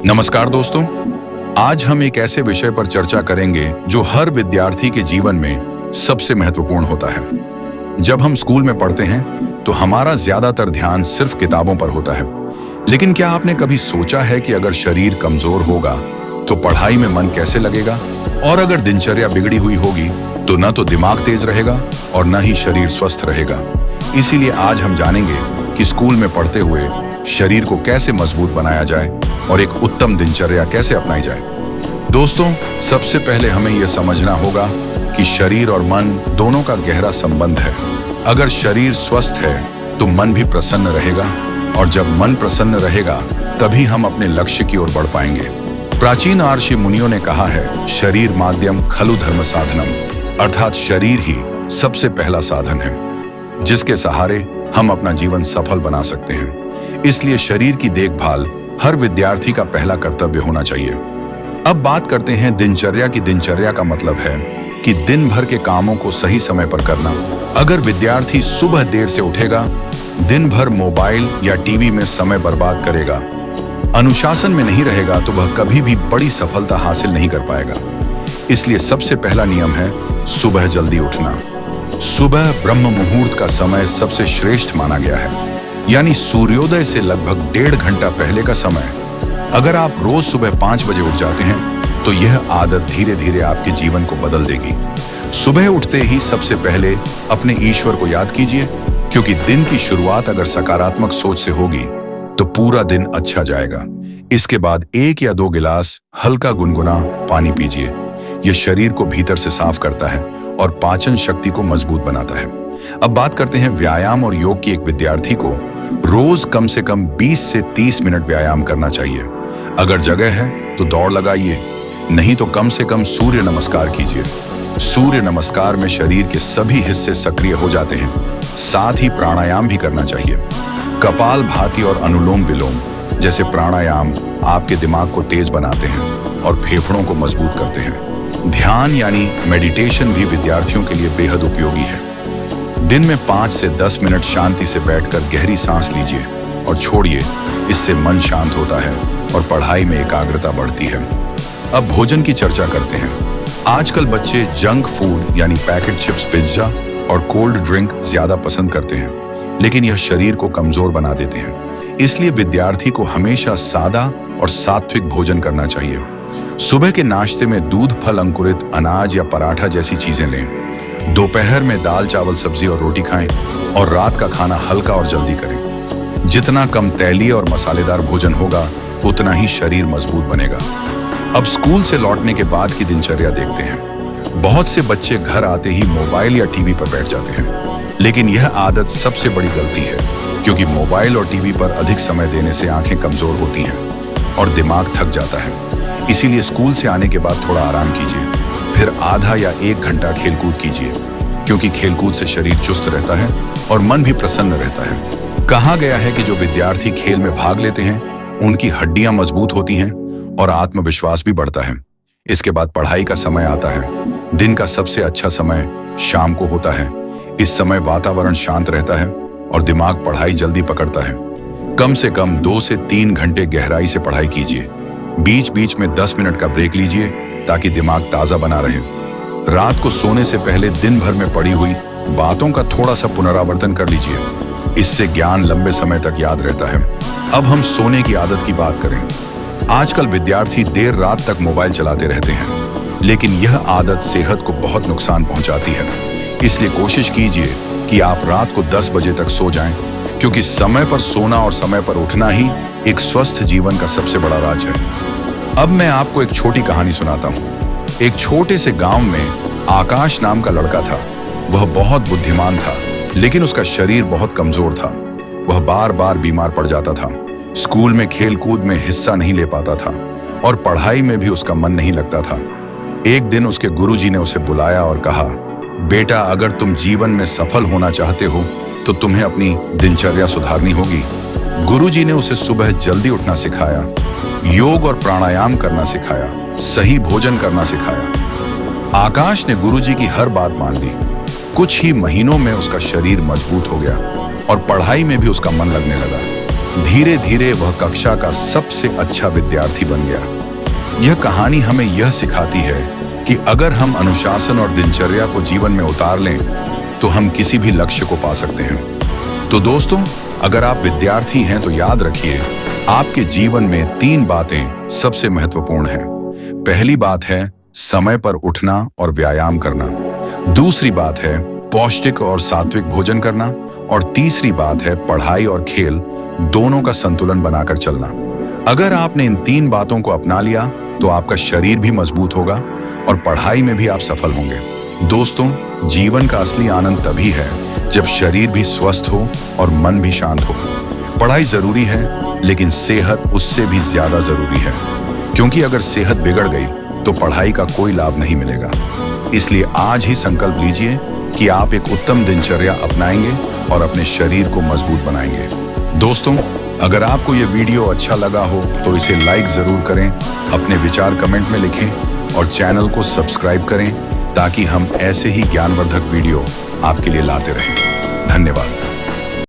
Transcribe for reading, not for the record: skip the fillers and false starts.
नमस्कार दोस्तों, आज हम एक ऐसे विषय पर चर्चा करेंगे जो हर विद्यार्थी के जीवन में सबसे महत्वपूर्ण होता है। जब हम स्कूल में पढ़ते हैं तो हमारा ज्यादातर ध्यान सिर्फ किताबों पर होता है, लेकिन क्या आपने कभी सोचा है कि अगर शरीर कमजोर होगा तो पढ़ाई में मन कैसे लगेगा? और अगर दिनचर्या बिगड़ी हुई होगी तो न तो दिमाग तेज रहेगा और न ही शरीर स्वस्थ रहेगा। इसीलिए आज हम जानेंगे कि स्कूल में पढ़ते हुए शरीर को कैसे मजबूत बनाया जाए और एक उत्तम दिनचर्या कैसे अपनाई जाए। दोस्तों, सबसे पहले हमें यह समझना होगा कि शरीर और मन दोनों का गहरा संबंध है। अगर शरीर स्वस्थ है तो मन भी प्रसन्न रहेगा, और जब मन प्रसन्न रहेगा तभी हम अपने लक्ष्य की ओर बढ़ पाएंगे। प्राचीन ऋषि मुनियों ने कहा है, शरीर माध्यम खलु धर्म साधनम, अर्थात शरीर ही सबसे पहला साधन है जिसके सहारे हम अपना जीवन सफल बना सकते हैं। इसलिए शरीर की देखभाल हर विद्यार्थी का पहला कर्तव्य होना चाहिए। अब बात करते हैं दिनचर्या की। दिनचर्या का मतलब है कि दिन भर के कामों को सही समय पर करना। अगर विद्यार्थी सुबह देर से उठेगा, दिन भर मोबाइल या टीवी में समय बर्बाद करेगा, अनुशासन में नहीं रहेगा, तो वह कभी भी बड़ी सफलता हासिल नहीं कर पाएगा। इसलिए सबसे पहला नियम है सुबह जल्दी उठना। सुबह ब्रह्म मुहूर्त का समय सबसे श्रेष्ठ माना गया है, यानी सूर्योदय से लगभग 1.5 घंटा पहले का समय। अगर आप रोज सुबह 5 बजे उठ जाते हैं तो यह आदत धीरे धीरे आपके जीवन को बदल देगी। सुबह उठते ही सबसे पहले अपने ईश्वर को याद कीजिए, क्योंकि दिन की शुरुआत अगर सकारात्मक सोच से होगी तो पूरा दिन अच्छा जाएगा। इसके बाद 1 या 2 गिलास हल्का गुनगुना पानी पीजिए। यह शरीर को भीतर से साफ करता है और पाचन शक्ति को मजबूत बनाता है। अब बात करते हैं व्यायाम और योग की। एक विद्यार्थी को रोज कम से कम 20 से 30 मिनट व्यायाम करना चाहिए। अगर जगह है तो दौड़ लगाइए, नहीं तो कम से कम सूर्य नमस्कार कीजिए। सूर्य नमस्कार में शरीर के सभी हिस्से सक्रिय हो जाते हैं। साथ ही प्राणायाम भी करना चाहिए। कपालभाति और अनुलोम विलोम जैसे प्राणायाम आपके दिमाग को तेज बनाते हैं और फेफड़ों को मजबूत करते हैं। ध्यान यानी मेडिटेशन भी विद्यार्थियों के लिए बेहद उपयोगी है। दिन में 5 से 10 मिनट शांति से बैठकर गहरी सांस लीजिए और छोड़िए। इससे मन शांत होता है और पढ़ाई में एकाग्रता बढ़ती है। अब भोजन की चर्चा करते हैं। आजकल बच्चे जंक फूड यानी पैकेट चिप्स, पिज्जा और कोल्ड ड्रिंक ज्यादा पसंद करते हैं, लेकिन यह शरीर को कमजोर बना देते हैं। इसलिए विद्यार्थी को हमेशा सादा और सात्विक भोजन करना चाहिए। सुबह के नाश्ते में दूध, फल, अंकुरित अनाज या पराठा जैसी चीजें लें। दोपहर में दाल, चावल, सब्जी और रोटी खाएं, और रात का खाना हल्का और जल्दी करें। जितना कम तैलीय और मसालेदार भोजन होगा उतना ही शरीर मजबूत बनेगा। अब स्कूल से लौटने के बाद की दिनचर्या देखते हैं। बहुत से बच्चे घर आते ही मोबाइल या टीवी पर बैठ जाते हैं, लेकिन यह आदत सबसे बड़ी गलती है, क्योंकि मोबाइल और टीवी पर अधिक समय देने से आंखें कमजोर होती हैं और दिमाग थक जाता है। इसीलिए स्कूल से आने के बाद थोड़ा आराम कीजिए, फिर आधा या 1 घंटा खेलकूद कीजिए, क्योंकि खेलकूद से शरीर चुस्त रहता है और मन भी प्रसन्न रहता है। कहा गया है कि जो विद्यार्थी खेल में भाग लेते हैं उनकी हड्डियां मजबूत होती हैं और आत्मविश्वास भी बढ़ता है। इसके बाद पढ़ाई का समय आता है। दिन का सबसे अच्छा समय शाम को होता है। इस समय वातावरण शांत रहता है और दिमाग पढ़ाई जल्दी पकड़ता है। कम से कम 2 से 3 घंटे गहराई से पढ़ाई कीजिए। बीच बीच में 10 मिनट का ब्रेक लीजिए ताकि दिमाग ताजा बना रहे। रात को सोने से पहले दिन भर में पढ़ी हुई बातों का थोड़ा सा पुनरावर्तन कर लीजिए। इससे ज्ञान लंबे समय तक याद रहता है। अब हम सोने की आदत की बात करें। आजकल विद्यार्थी देर रात तक मोबाइल चलाते रहते हैं, लेकिन यह आदत सेहत को बहुत नुकसान पहुंचाती है। इसलिए कोशिश कीजिए कि आप रात को 10 बजे तक सो जाएं, क्योंकि समय पर सोना और समय पर उठना ही एक स्वस्थ जीवन का सबसे बड़ा राज है। अब मैं आपको एक छोटी कहानी सुनाता हूँ। एक छोटे से गांव में आकाश नाम का लड़का था। वह बहुत बुद्धिमान था, लेकिन उसका शरीर बहुत कमजोर था। वह बार बार बीमार पड़ जाता था। स्कूल में खेल कूद में हिस्सा नहीं ले पाता था और पढ़ाई में भी उसका मन नहीं लगता था। एक दिन उसके गुरुजी ने उसे बुलाया और कहा, बेटा, अगर तुम जीवन में सफल होना चाहते हो तो तुम्हें अपनी दिनचर्या सुधारनी होगी। गुरुजी ने उसे सुबह जल्दी उठना सिखाया, योग और प्राणायाम करना सिखाया, सही भोजन करना सिखाया। आकाश ने गुरुजी की हर बात मान ली। कुछ ही महीनों में उसका शरीर मजबूत हो गया और पढ़ाई में भी उसका मन लगने लगा। धीरे धीरे वह कक्षा का सबसे अच्छा विद्यार्थी बन गया। यह कहानी हमें यह सिखाती है कि अगर हम अनुशासन और दिनचर्या को जीवन में उतार लें तो हम किसी भी लक्ष्य को पा सकते हैं। तो दोस्तों, अगर आप विद्यार्थी हैं तो याद रखिए, आपके जीवन में 3 बातें सबसे महत्वपूर्ण हैं। पहली बात है समय पर उठना और व्यायाम करना। दूसरी बात है पौष्टिक और सात्विक भोजन करना। और तीसरी बात है पढ़ाई और खेल दोनों का संतुलन बनाकर चलना। अगर आपने इन 3 बातों को अपना लिया तो आपका शरीर भी मजबूत होगा और पढ़ाई में भी आप सफल होंगे। दोस्तों, जीवन का असली आनंद तभी है जब शरीर भी स्वस्थ हो और मन भी शांत हो। पढ़ाई जरूरी है, लेकिन सेहत उससे भी ज्यादा जरूरी है, क्योंकि अगर सेहत बिगड़ गई तो पढ़ाई का कोई लाभ नहीं मिलेगा। इसलिए आज ही संकल्प लीजिए कि आप एक उत्तम दिनचर्या अपनाएंगे और अपने शरीर को मजबूत बनाएंगे। दोस्तों, अगर आपको यह वीडियो अच्छा लगा हो तो इसे लाइक जरूर करें, अपने विचार कमेंट में लिखें और चैनल को सब्सक्राइब करें ताकि हम ऐसे ही ज्ञानवर्धक वीडियो आपके लिए लाते रहें। धन्यवाद।